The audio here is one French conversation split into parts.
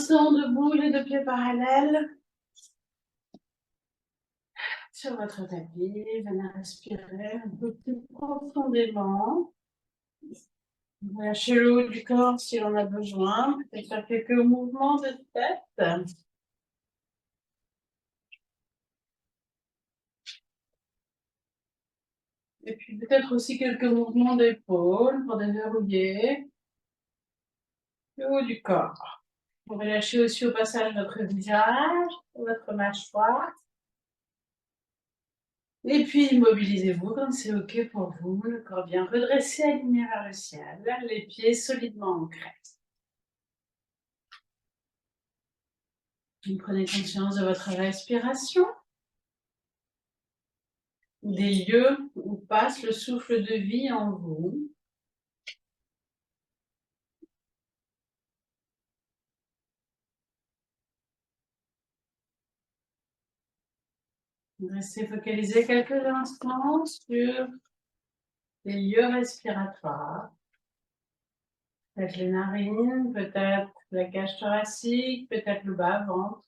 instant debout, les deux pieds parallèles sur votre tapis. Venez respirer un peu plus profondément. Relâchez le haut du corps si on a besoin. Peut-être faire quelques mouvements de tête. Et puis peut-être aussi quelques mouvements d'épaule pour déverrouiller le haut du corps. Vous relâchez aussi au passage votre visage, votre mâchoire. Et puis immobilisez-vous comme c'est OK pour vous. Le corps bien redressé, aligné vers le ciel. Les pieds solidement ancrés. Puis prenez conscience de votre respiration. Des lieux où passe le souffle de vie en vous. Restez focalisé quelques instants sur les lieux respiratoires. Peut-être les narines, peut-être la cage thoracique, peut-être le bas-ventre.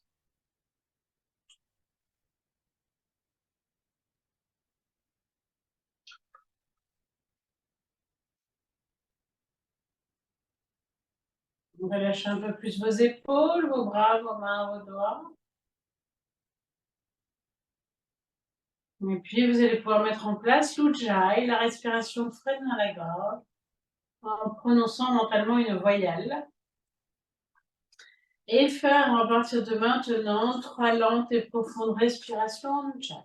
Relâchez un peu plus vos épaules, vos bras, vos mains, vos doigts. Et puis, vous allez pouvoir mettre en place l'Ujjayi, la respiration freine dans la gorge, en prononçant mentalement une voyelle. Et faire à partir de maintenant 3 lentes et profondes respirations en Ujjayi.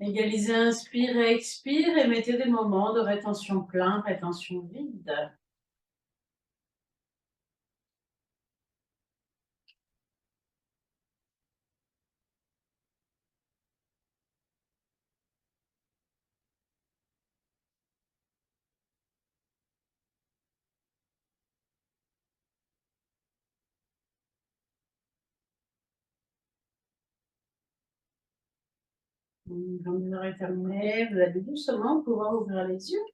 Égalisez inspire et expire et mettez des moments de rétention plein, rétention vide. Quand vous aurez terminé, vous allez doucement pouvoir ouvrir les yeux.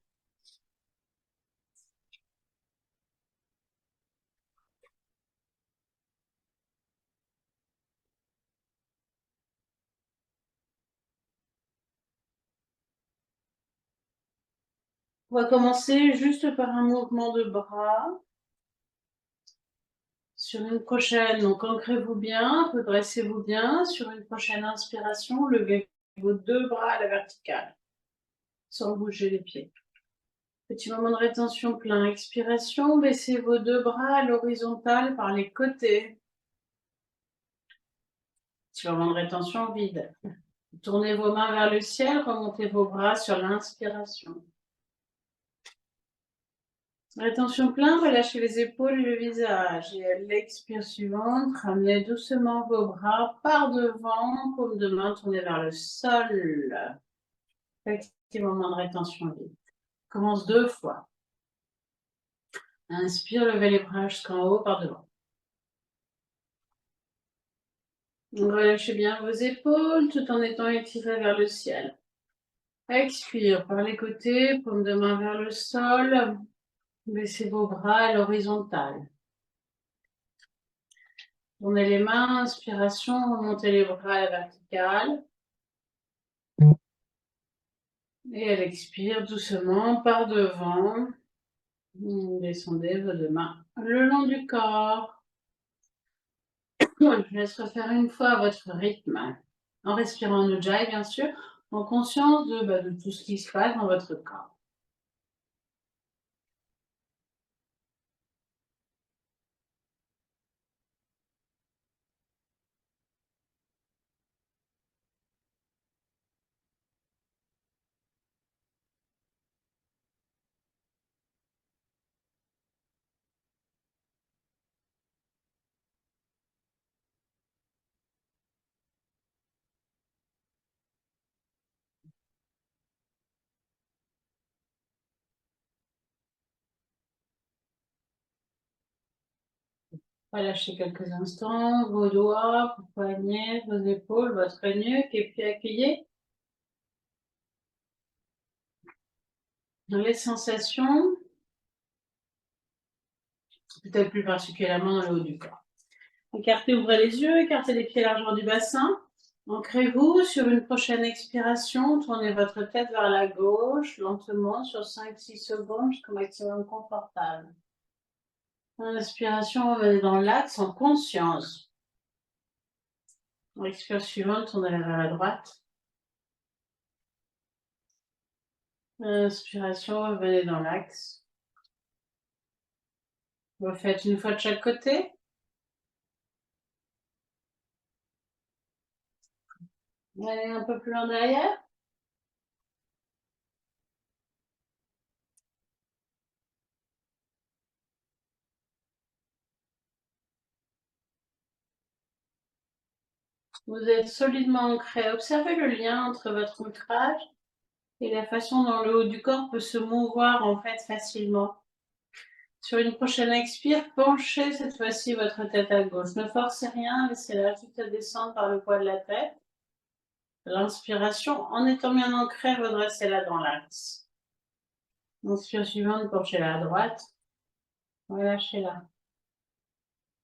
On va commencer juste par un mouvement de bras. Sur une prochaine, donc ancrez-vous bien, redressez-vous bien. Sur une prochaine inspiration, levez vos 2 bras à la verticale, sans bouger les pieds. Petit moment de rétention plein. Expiration, baissez vos 2 bras à l'horizontale par les côtés. Petit moment de rétention vide. Tournez vos mains vers le ciel, remontez vos bras sur l'inspiration. Rétention plein, relâchez les épaules et le visage. Et à l'expire suivante, ramenez doucement vos bras par devant, paume de main tournée vers le sol. Petit moment de rétention vide. Commence 2 fois. Inspire, levez les bras jusqu'en haut par devant. Relâchez bien vos épaules tout en étant étirés vers le ciel. Expire par les côtés, paume de main vers le sol. Baissez vos bras à l'horizontale. Tournez les mains, inspiration, remontez les bras à la verticale. Et à l'expire, doucement, par devant. Descendez vos 2 mains le long du corps. Je laisse refaire une fois à votre rythme. En respirant en Ujjayi, bien sûr, en conscience de tout ce qui se passe dans votre corps. Relâchez quelques instants vos doigts, vos poignets, vos épaules, votre nuque et puis accueillez les sensations peut-être plus particulièrement dans le haut du corps. Écartez, ouvrez les yeux, écartez les pieds largement du bassin. Ancrez-vous sur une prochaine expiration, tournez votre tête vers la gauche, lentement, sur 5-6 secondes, jusqu'au maximum confortable. Inspiration, revenez dans l'axe en conscience. Expiration suivante, tournez vers la droite. Inspiration, revenez dans l'axe. Vous faites une fois de chaque côté. Allez un peu plus loin derrière. Vous êtes solidement ancré. Observez le lien entre votre ancrage et la façon dont le haut du corps peut se mouvoir en fait facilement. Sur une prochaine expire, penchez cette fois-ci votre tête à gauche. Ne forcez rien, laissez-la juste descendre par le poids de la tête. L'inspiration, en étant bien ancré, redressez-la dans l'axe. Inspire suivante, penchez-la à droite. Relâchez-la.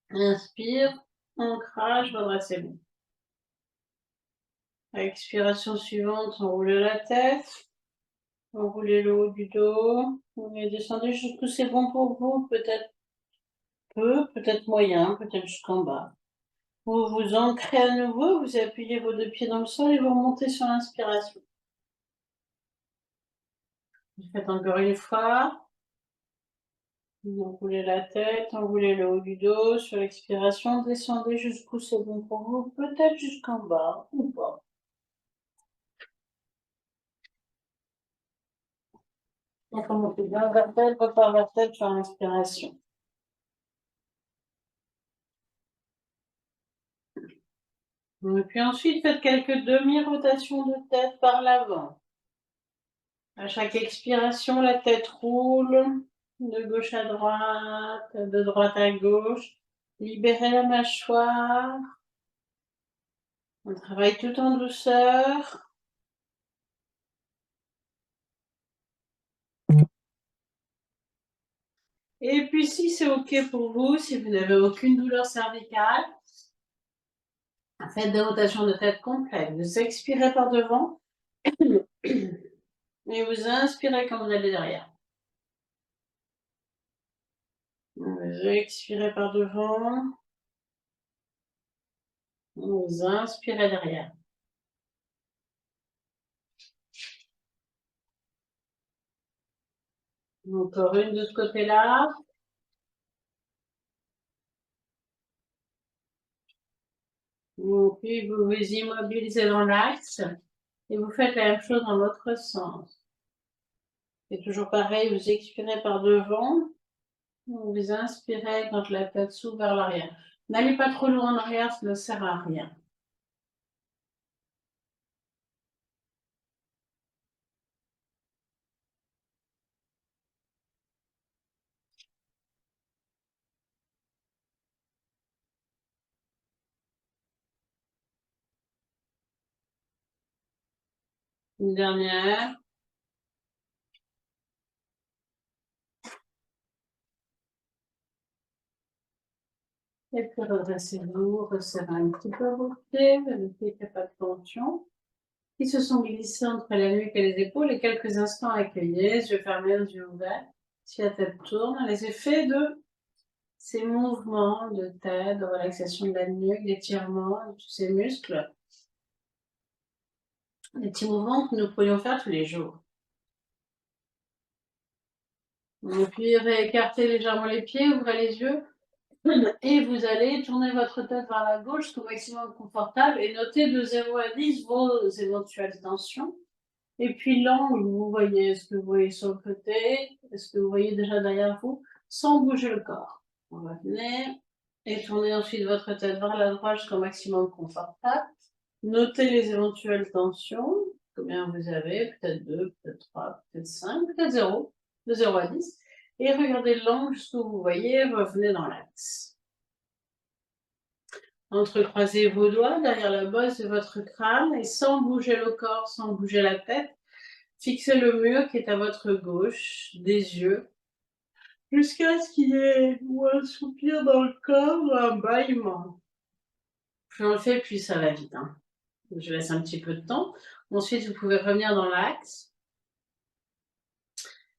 Inspire, ancrage, redressez-vous. Expiration suivante, enroulez la tête. Enroulez le haut du dos. Et descendez jusqu'où c'est bon pour vous. Peut-être peu, peut-être moyen, peut-être jusqu'en bas. Vous vous ancrez à nouveau, vous appuyez vos deux pieds dans le sol et vous remontez sur l'inspiration. Vous faites encore une fois. Vous enroulez la tête, enroulez le haut du dos. Sur l'expiration, descendez jusqu'où c'est bon pour vous, peut-être jusqu'en bas ou pas. Donc, remontez bien vers tête, repart vers tête sur l'inspiration. Et puis ensuite, faites quelques demi-rotations de tête par l'avant. À chaque expiration, la tête roule de gauche à droite, de droite à gauche. Libérez la mâchoire. On travaille tout en douceur. Et puis si c'est OK pour vous, si vous n'avez aucune douleur cervicale, faites des rotations de tête complètes. Vous expirez par devant et vous inspirez quand vous allez derrière. Vous expirez par devant. Vous inspirez derrière. Encore une de ce côté-là. Puis vous vous immobilisez dans l'axe et vous faites la même chose dans l'autre sens. Et toujours pareil, vous expirez par devant. Vous inspirez quand la tête s'ouvre vers l'arrière. N'allez pas trop loin en arrière, ça ne sert à rien. Une dernière. Et puis redressez-vous, resserrez un petit peu vos pieds, vérifiez qu'il n'y a pas de tension. Ils se sont glissés entre la nuque et les épaules et quelques instants accueillez, les yeux fermés, les yeux ouverts. Si la tête tourne, les effets de ces mouvements de tête, de relaxation de la nuque, d'étirement de tous ces muscles. Des petits mouvements que nous pourrions faire tous les jours. Et puis réécartez légèrement les pieds, ouvrez les yeux. Et vous allez tourner votre tête vers la gauche jusqu'au maximum confortable et notez de 0 à 10 vos éventuelles tensions. Et puis l'angle, vous voyez, est-ce que vous voyez sur le côté, est-ce que vous voyez déjà derrière vous, sans bouger le corps. On va venir et tourner ensuite votre tête vers la droite jusqu'au maximum confortable. Notez les éventuelles tensions, combien vous avez, peut-être 2, peut-être 3, peut-être 5, peut-être 0, de 0 à 10. Et regardez l'angle jusqu'où vous voyez, revenez dans l'axe. Entrecroisez vos doigts derrière la bosse de votre crâne et sans bouger le corps, sans bouger la tête, fixez le mur qui est à votre gauche, des yeux. jusqu'à ce qu'il y ait ou un soupir dans le corps ou un bâillement. Plus on le fait, plus ça va vite, hein. Je laisse un petit peu de temps. Ensuite, vous pouvez revenir dans l'axe.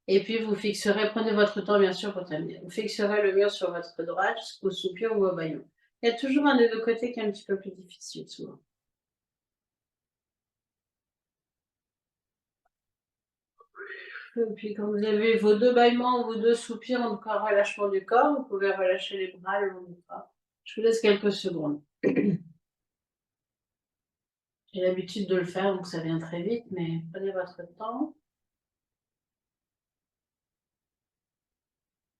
Et puis vous fixerez, prenez votre temps bien sûr pour terminer. Vous fixerez le mur sur votre droite jusqu'au soupir ou au bâillement. Il y a toujours un des deux côtés qui est un petit peu plus difficile souvent. Et puis quand vous avez vos deux bâillements ou vos deux soupirs, en tout cas relâchement du corps, vous pouvez relâcher les bras le long du corps. Je vous laisse quelques secondes. J'ai l'habitude de le faire, donc ça vient très vite, mais prenez votre temps.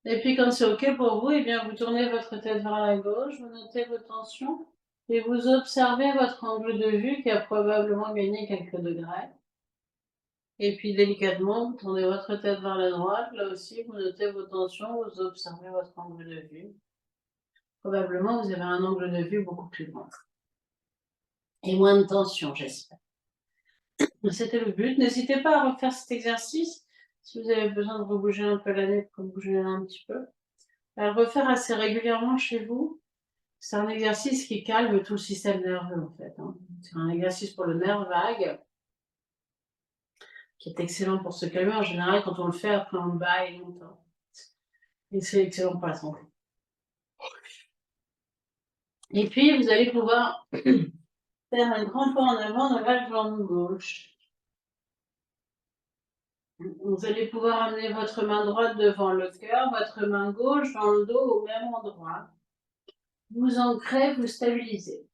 Et puis quand c'est OK pour vous, eh bien vous tournez votre tête vers la gauche, vous notez vos tensions et vous observez votre angle de vue qui a probablement gagné quelques degrés. Et puis délicatement, vous tournez votre tête vers la droite, là aussi vous notez vos tensions, vous observez votre angle de vue. Probablement vous avez un angle de vue beaucoup plus grand. Et moins de tension, j'espère. C'était le but. N'hésitez pas à refaire cet exercice si vous avez besoin de rebouger un peu la nuque, comme bouger un petit peu. À le refaire assez régulièrement chez vous. C'est un exercice qui calme tout le système nerveux, en fait, hein. C'est un exercice pour le nerf vague, qui est excellent pour se calmer. En général, quand on le fait, après on bâille longtemps. Et c'est excellent pour la santé. Et puis, vous allez pouvoir faire un grand pas en avant dans la jambe gauche. Vous allez pouvoir amener votre main droite devant le cœur, votre main gauche dans le dos au même endroit. Vous ancrez, vous stabilisez.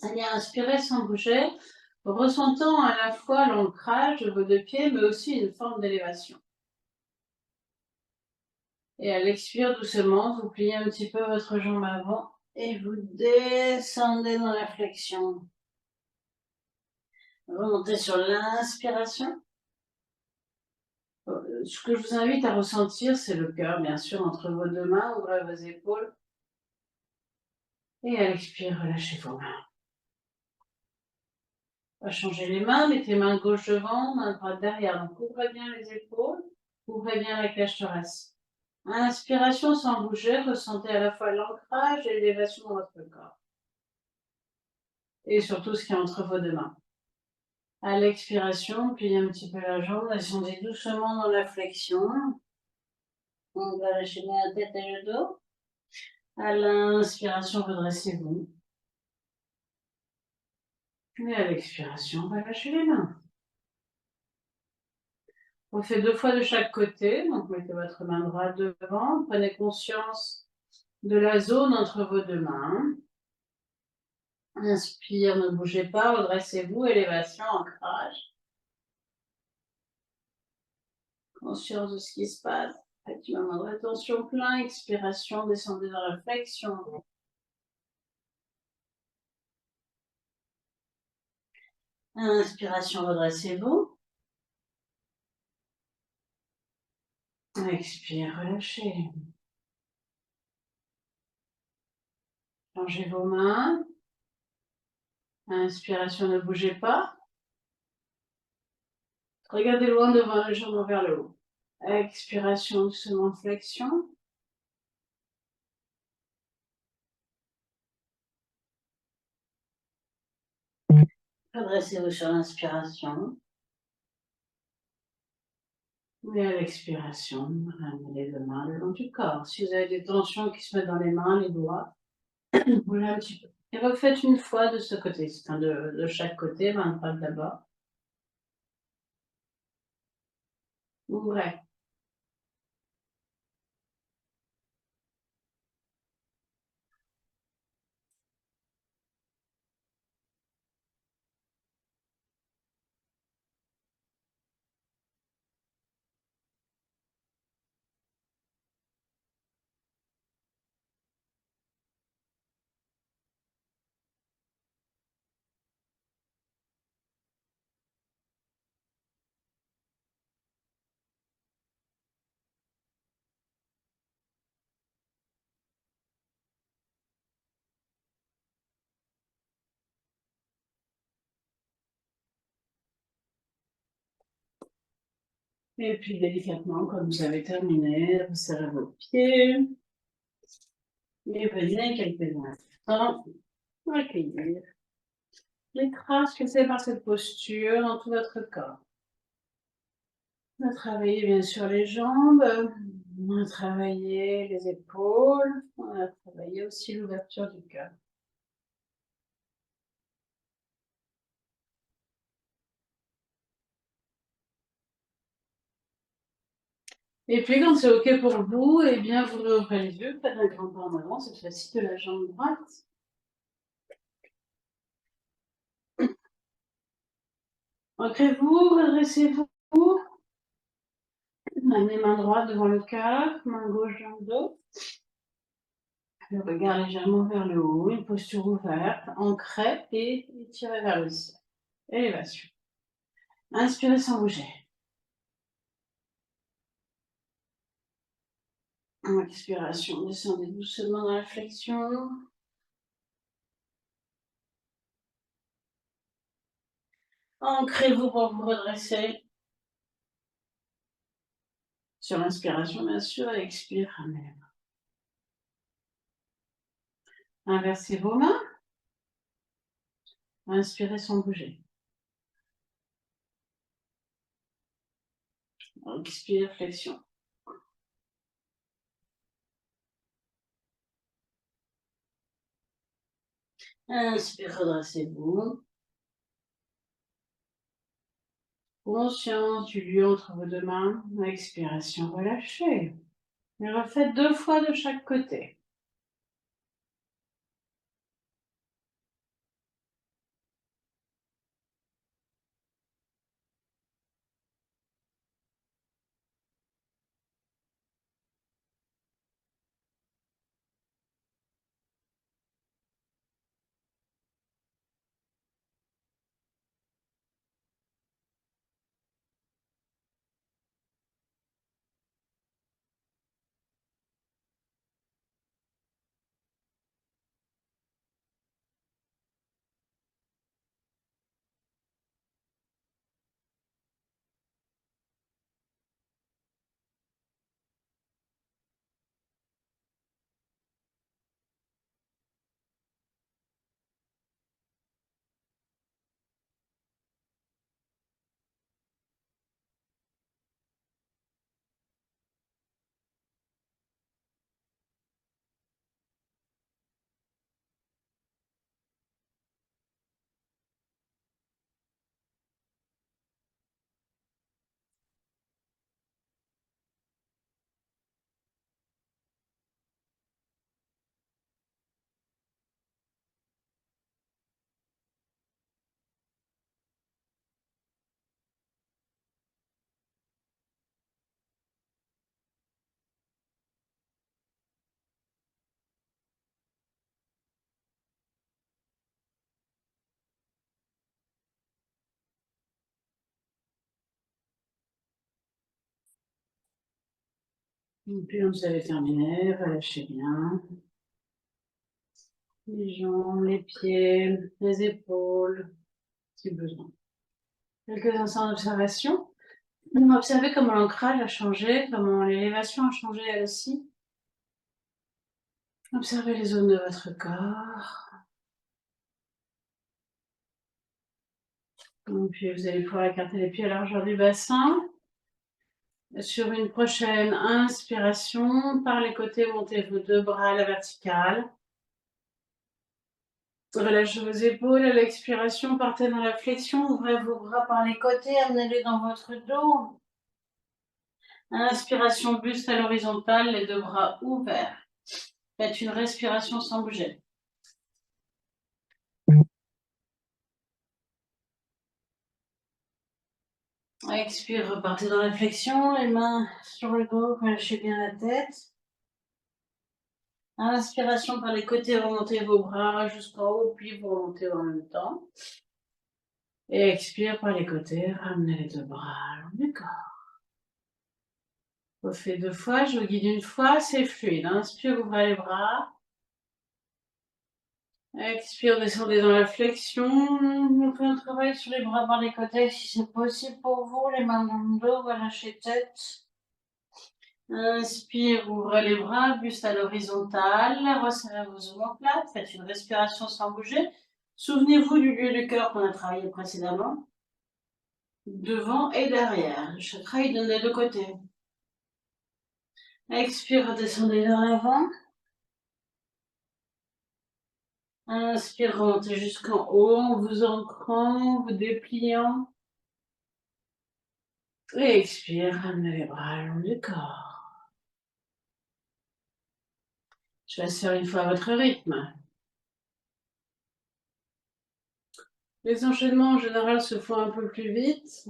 Allez inspirer sans bouger, ressentant à la fois l'ancrage de vos deux pieds, mais aussi une forme d'élévation. Et à l'expire doucement, vous pliez un petit peu votre jambe avant et vous descendez dans la flexion. Remontez sur l'inspiration. Ce que je vous invite à ressentir, c'est le cœur, bien sûr, entre vos deux mains. Ouvrez vos épaules. Et à l'expire, relâchez vos mains. On va changer les mains, mettez main gauche devant, main droite derrière. Donc ouvrez bien les épaules, ouvrez bien la cage thoracique. Inspiration sans bouger, ressentez à la fois l'ancrage et l'élévation dans votre corps. Et surtout ce qui est entre vos deux mains. À l'expiration, pliez un petit peu la jambe, descendez doucement dans la flexion. On va lâcher la tête et le dos. À l'inspiration, redressez-vous. Et à l'expiration, relâchez les mains. On fait 2 fois de chaque côté. Donc, mettez votre main droite devant. Prenez conscience de la zone entre vos deux mains. Inspire, ne bougez pas, redressez-vous, élévation, ancrage. Conscience de ce qui se passe. Petit moment de rétention plein, expiration, descendez dans la flexion. Inspiration, redressez-vous. Expire, relâchez. Changez vos mains. Inspiration, ne bougez pas. Regardez loin devant les jambes vers le haut. Expiration, doucement, flexion. Redressez-vous sur l'inspiration. Et à l'expiration, ramenez les deux mains le long du corps. Si vous avez des tensions qui se mettent dans les mains, les doigts, bougez un petit peu. Et refaites une fois de ce côté, enfin de chaque côté, main droite d'abord. Ouvrez. Et puis délicatement, quand vous avez terminé, resserrez vos pieds. Et venez quelques instants accueillir les traces que c'est par cette posture dans tout votre corps. On a travaillé bien sûr les jambes, on a travaillé les épaules, on a travaillé aussi l'ouverture du cœur. Et puis quand c'est OK pour vous, eh bien vous réouvrez les yeux, faites un grand pas en avant, cette fois-ci de la jambe droite. Ancrez-vous, redressez-vous. Amenez main droite devant le cœur, main gauche dans le dos. Le regard légèrement vers le haut, une posture ouverte, ancrée et étirée vers le ciel. Élévation. Inspirez sans bouger. Expiration, descendez doucement dans la flexion. Ancrez-vous pour vous redresser. Sur l'inspiration, bien sûr, et expire, ramenez. Inversez vos mains. Inspirez sans bouger. Expire, flexion. Inspire, redressez-vous. Conscience du lieu entre vos deux mains. Expiration, relâchez. Et refaites 2 fois de chaque côté. Et puis, quand vous avez terminé, relâchez bien. Les jambes, les pieds, les épaules, si besoin. Quelques instants d'observation. Observez comment l'ancrage a changé, comment l'élévation a changé elle aussi. Observez les zones de votre corps. Et puis vous allez pouvoir écarter les pieds à la largeur du bassin. Sur une prochaine inspiration, par les côtés, montez vos 2 bras à la verticale. Relâchez vos épaules. À l'expiration, partez dans la flexion. Ouvrez vos bras par les côtés, amenez-les dans votre dos. Inspiration, buste à l'horizontale, les 2 bras ouverts. Faites une respiration sans bouger. Expire, repartez dans la flexion, les mains sur le dos, relâchez bien la tête. Inspiration par les côtés, remontez vos bras jusqu'en haut, puis vous remontez en même temps. Et expire par les côtés, ramenez les 2 bras le long du corps. Refait 2 fois, je vous guide une fois, c'est fluide. Inspire, ouvrez les bras. Expire, descendez dans la flexion. On fait un travail sur les bras par les côtés si c'est possible pour vous. Les mains dans le dos, relâchez tête. Inspire, ouvrez les bras, buste à l'horizontale. Resserrez vos omoplates. Faites une respiration sans bouger. Souvenez-vous du lieu du cœur qu'on a travaillé précédemment. Devant et derrière. Le chakra, il donne des deux côtés. Expire, descendez vers l'avant. Inspire, remontez jusqu'en haut en vous ancrant, vous dépliant. Et expire, ramenez les bras le long du corps. Je laisse faire une fois à votre rythme. Les enchaînements en général se font un peu plus vite.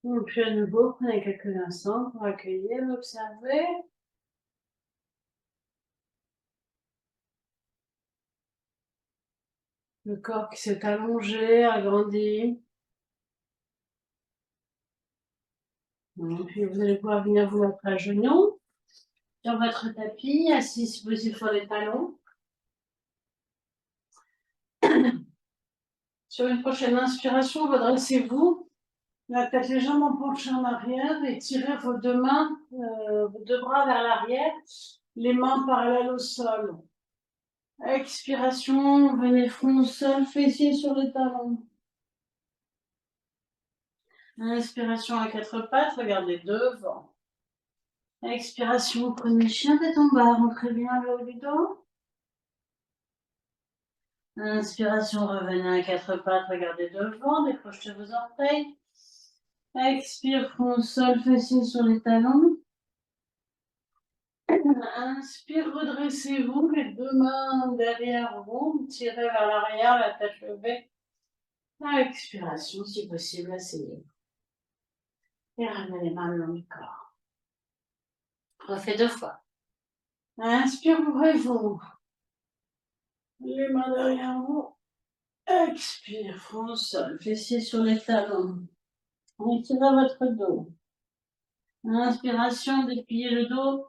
Et puis à nouveau, prenez quelques instants pour accueillir, observer. Le corps qui s'est allongé, agrandi. Et puis vous allez pouvoir venir vous mettre à genoux sur votre tapis, assis si possible sur les talons. Sur une prochaine inspiration, redressez-vous. La tête légèrement penchée en arrière et tirez vos deux mains, vos deux bras vers l'arrière, les mains parallèles au sol. Expiration, venez front au sol, fessiers sur les talons. Inspiration à quatre pattes, regardez devant. Expiration, prenez chien tête en bas, rentrez bien le haut du dos. Inspiration, revenez à quatre pattes, regardez devant, décrochez vos orteils. Expire, front au sol, fessiers sur les talons. Inspire, redressez-vous, les deux mains derrière vous, tirez vers l'arrière, la tête levée. Expiration, si possible, asseyez. Et ramenez les mains le long du corps. Refait deux fois. Inspire, ouvrez-vous. Les mains derrière vous. Expire, front au sol, fessiers sur les talons. Retirez votre dos. Inspiration, dépliez le dos.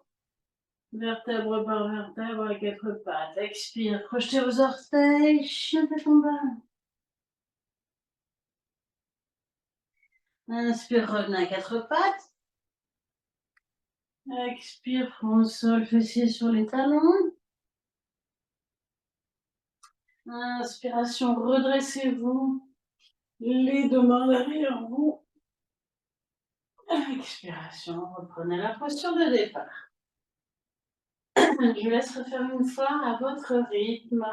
Vertèbre par vertèbre à quatre pattes. Expire, crochetez vos orteils, chien tête en bas. Inspire, revenez à quatre pattes. Expire, front au sol, fessiers sur les talons. Inspiration, redressez-vous. Les deux mains derrière vous. Expiration, reprenez la posture de départ. Je vous laisse refaire une fois à votre rythme.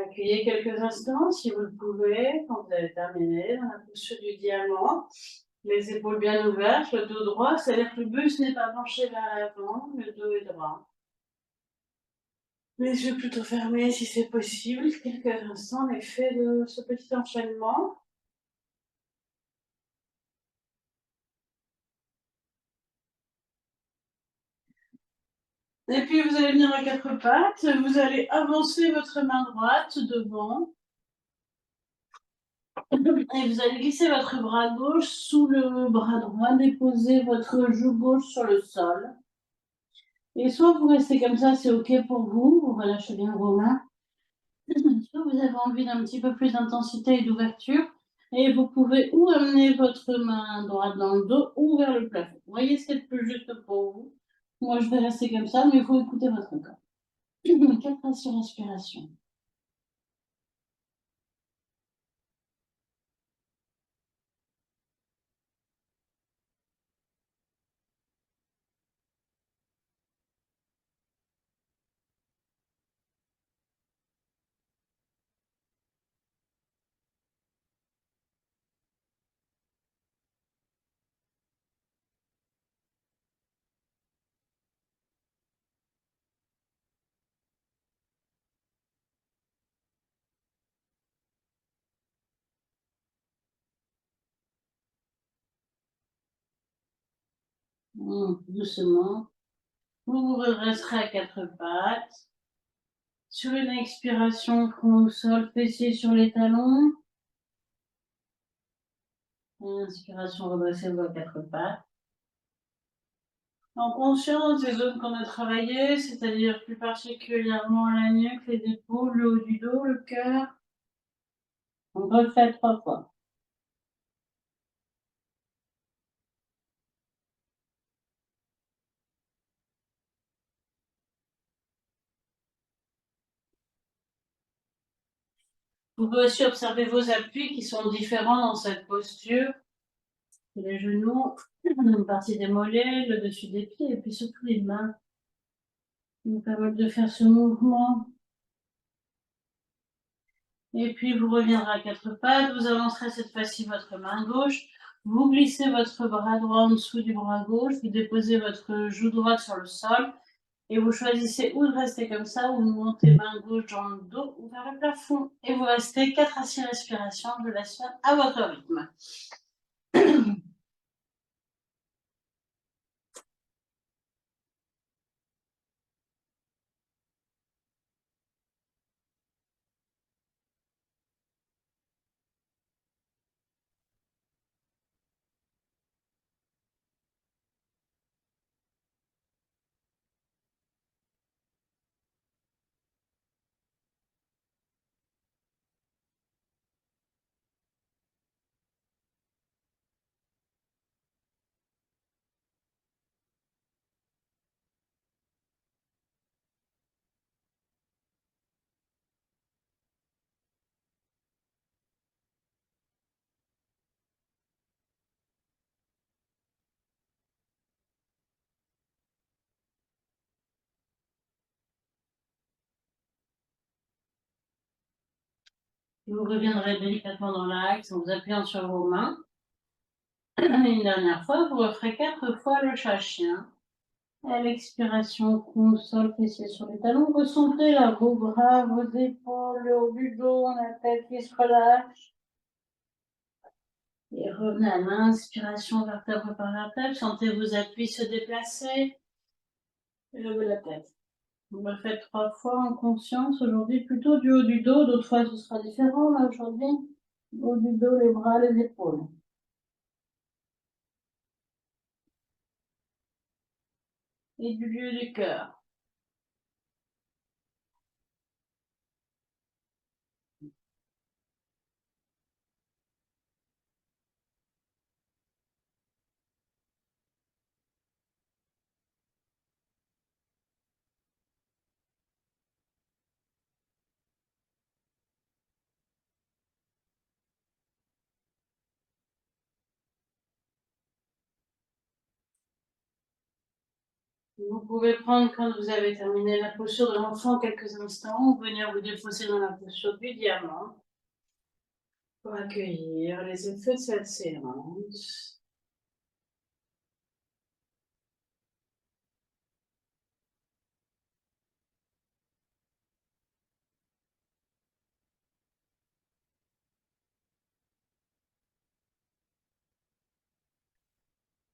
Accueillez quelques instants si vous le pouvez, quand vous avez terminé, dans la posture du diamant. Les épaules bien ouvertes, le dos droit, c'est-à-dire que le buste n'est pas penché vers l'avant, le dos est droit. Les yeux plutôt fermés si c'est possible, quelques instants en effet de ce petit enchaînement. Et puis vous allez venir à quatre pattes, vous allez avancer votre main droite devant. Et vous allez glisser votre bras gauche sous le bras droit, déposer votre joue gauche sur le sol. Et soit vous restez comme ça, c'est OK pour vous, vous relâchez bien vos mains. Soit vous avez envie d'un petit peu plus d'intensité et d'ouverture. Et vous pouvez ou amener votre main droite dans le dos ou vers le plafond. Vous voyez ce qui est le plus juste pour vous. Moi, je vais rester comme ça, mais il faut écouter votre corps. 4 respirations. Doucement. Vous vous redresserez à quatre pattes. Sur une expiration, front au sol, fessiers sur les talons. Inspiration, redressez-vous à quatre pattes. En conscience des zones qu'on a travaillées, c'est-à-dire plus particulièrement la nuque, les épaules, le haut du dos, le cœur. On refait 3 fois. Vous pouvez aussi observer vos appuis qui sont différents dans cette posture. Les genoux, une partie des mollets, le dessus des pieds et puis surtout les mains qui nous permettent de faire ce mouvement. Et puis vous reviendrez à quatre pattes, vous avancerez cette fois-ci votre main gauche, vous glissez votre bras droit en dessous du bras gauche, vous déposez votre joue droite sur le sol et vous choisissez ou de rester comme ça ou de monter main gauche dans le dos ou vers le plafond. Et vous restez 4 à 6 respirations, je laisse faire à votre rythme. Vous reviendrez délicatement dans l'axe en vous appuyant sur vos mains. Une dernière fois, vous referez 4 fois le chat-chien. À l'expiration, front au sol, fessiers sur les talons. Ressentez là vos bras, vos épaules, le haut du dos, la tête qui se relâche. Et revenez à l'inspiration, vertèbre par vertèbre. Sentez vos appuis se déplacer. Et levez la tête. Vous le faites 3 fois en conscience. Aujourd'hui, plutôt du haut du dos. D'autres fois, ce sera différent. Là, aujourd'hui, haut du dos, les bras, les épaules. Et du lieu du cœur. Vous pouvez prendre, quand vous avez terminé la posture de l'enfant, quelques instants, ou venir vous déposer dans la posture du diamant pour accueillir les effets de cette séance.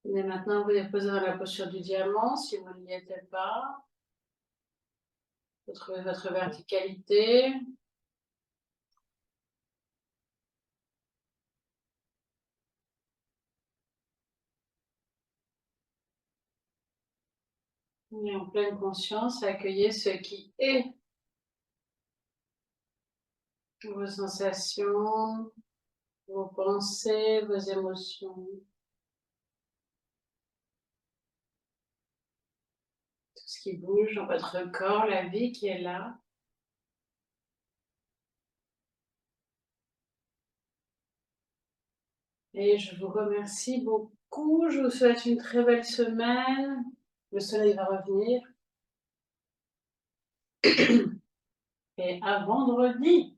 Et maintenant, vous déposez dans la posture du diamant si vous n'y étiez pas. Retrouvez votre verticalité. Et en pleine conscience, accueillez ce qui est. Vos sensations, vos pensées, vos émotions. Tout ce qui bouge dans votre corps, la vie qui est là. Et je vous remercie beaucoup. Je vous souhaite une très belle semaine. Le soleil va revenir. Et à vendredi.